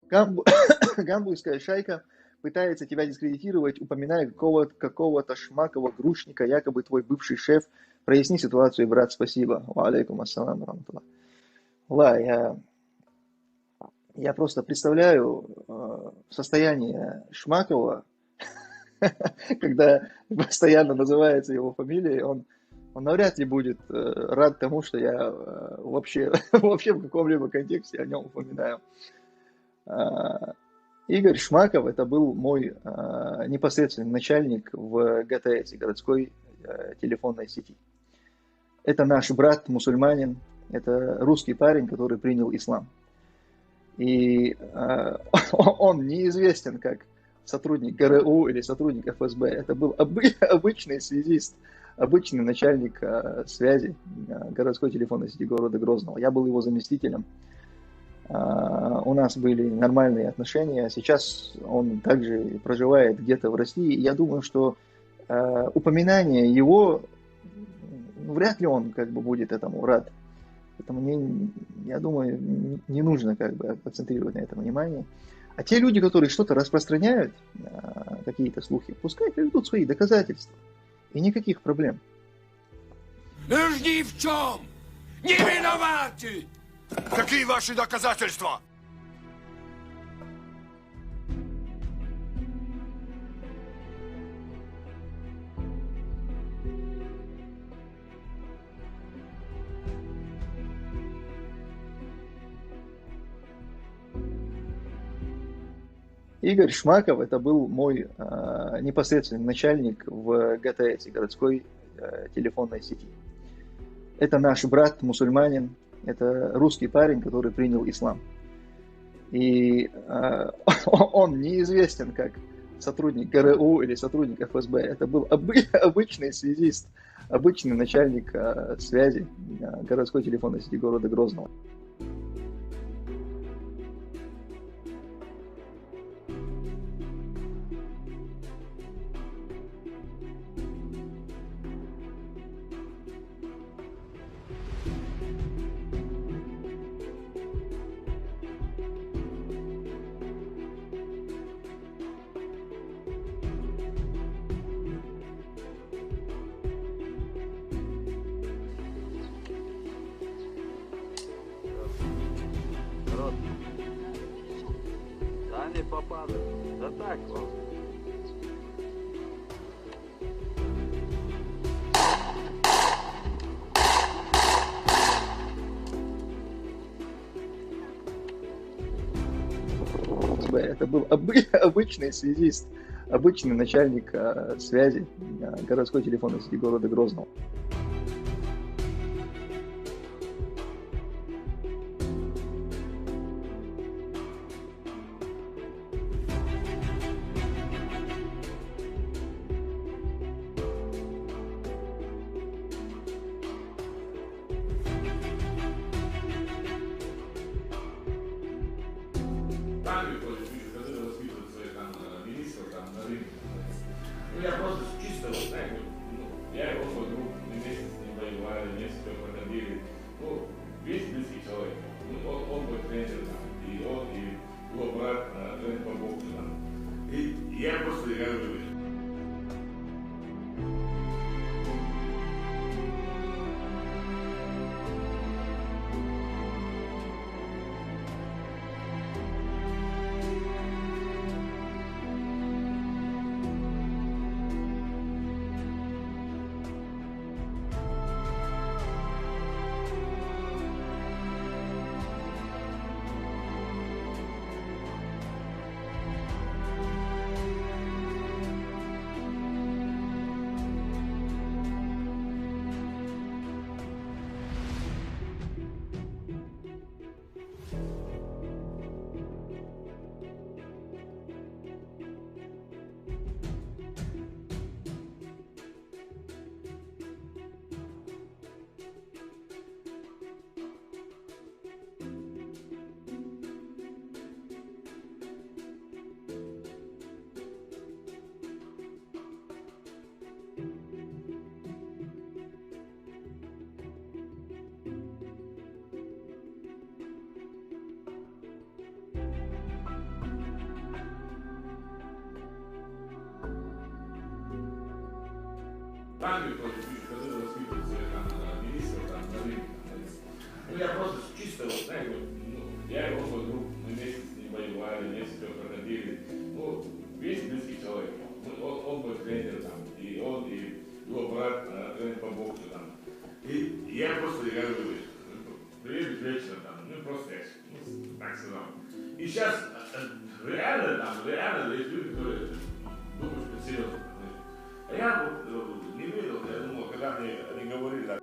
Гамбу- Гамбургская шайка пытается тебя дискредитировать, упоминая какого-то Шмакова, грушника, якобы твой бывший шеф. Проясни ситуацию, брат, спасибо. Ва алейкум ассалам рамтуллах. Ла, я просто представляю состояние Шмакова, когда постоянно называется его фамилией, он навряд ли будет рад тому, что я вообще в каком-либо контексте о нем упоминаю. А, Игорь Шмаков, это был мой непосредственный начальник в ГТС, городской телефонной сети. Это наш брат, мусульманин, это русский парень, который принял ислам. И он неизвестен как сотрудник ГРУ или сотрудник ФСБ. Это был обычный связист, обычный начальник связи городской телефонной сети города Грозного. Я был его заместителем. У нас были нормальные отношения. Сейчас он также проживает где-то в России. Я думаю, что упоминание его, вряд ли он как бы будет этому рад. Поэтому я думаю, не нужно как бы акцентрировать на этом внимание. А те люди, которые что-то распространяют, какие-то слухи, пускай приведут свои доказательства. И никаких проблем. Лжи в чем? Не виноваты! Какие ваши доказательства? Игорь Шмаков, это был мой непосредственный начальник в ГТС, городской телефонной сети. Это наш брат, мусульманин, это русский парень, который принял ислам. И он неизвестен как сотрудник ГРУ или сотрудник ФСБ. Это был обычный связист, обычный начальник связи городской телефонной сети города Грозного. Народ, да не попадает, да так вам. Это был обычный связист, обычный начальник связи городской телефонной сети города Грозного. Сами ходят, видишь, которые воспитывают своих там министров там на рынке. Ну я просто чисто, вот, знаете, я его свой друг, мы вместе с ним воевали, несколько проходили. Ну, весь близкий человек. Ну, он мой тренер там, и он, и его брат, тренер по боксу там. И я просто говорю, Англию тоже ходил воспитывать своих там министров, там, на рынке. Ну, я просто чисто, вот, знаете, вот, ну, я его свой друг, мы вместе с ним воевали, вместе все проходили. Ну, весь близкий человек. Он мой тренер там, и он, и его брат, тренер по боксу там. И я просто говорю, приедет вечером там, ну просто я, ну, так сказал. И сейчас реально есть люди, которые думают, что серьезно. А я вот не верил, я думал, когда мне они говорили.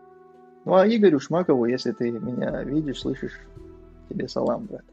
Ну а Игорю Шмакову, если ты меня видишь, слышишь, тебе салам, брат.